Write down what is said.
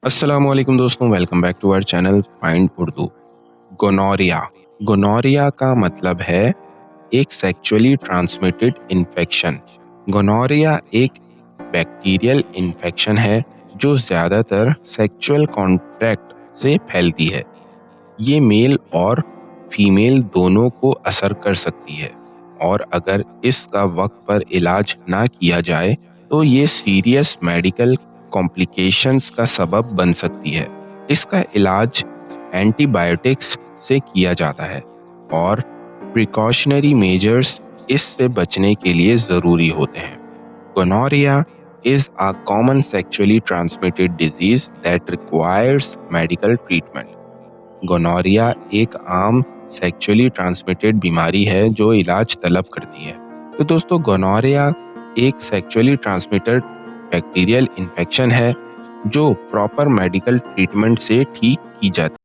अस्सलाम वालेकुम दोस्तों, welcome back to our channel find Urdu. Gonorrhoea gonorrhoea का मतलब है एक सेक्सुअली ट्रांसमिटेड इन्फेक्शन। गोनोरिया एक बैक्टीरियल इन्फेक्शन है जो ज़्यादातर सेक्सुअल कॉन्टैक्ट से फैलती है। ये मेल और फीमेल दोनों को असर कर सकती है और अगर इसका वक्त पर इलाज ना किया जाए तो ये सीरियस मेडिकल कॉम्प्लिकेशंस का सबब बन सकती है। इसका इलाज एंटीबायोटिक्स से किया जाता है और प्रिकॉशनरी मेजर्स इससे बचने के लिए ज़रूरी होते हैं। Gonorrhoea is a common sexually transmitted disease that requires medical treatment. Gonorrhoea एक आम सेक्सुअली ट्रांसमिटेड बीमारी है जो इलाज तलब करती है। तो दोस्तों, गोनोरिया एक सेक्सुअली ट्रांसमिटेड बैक्टीरियल इन्फेक्शन है जो प्रॉपर मेडिकल ट्रीटमेंट से ठीक की जाती है।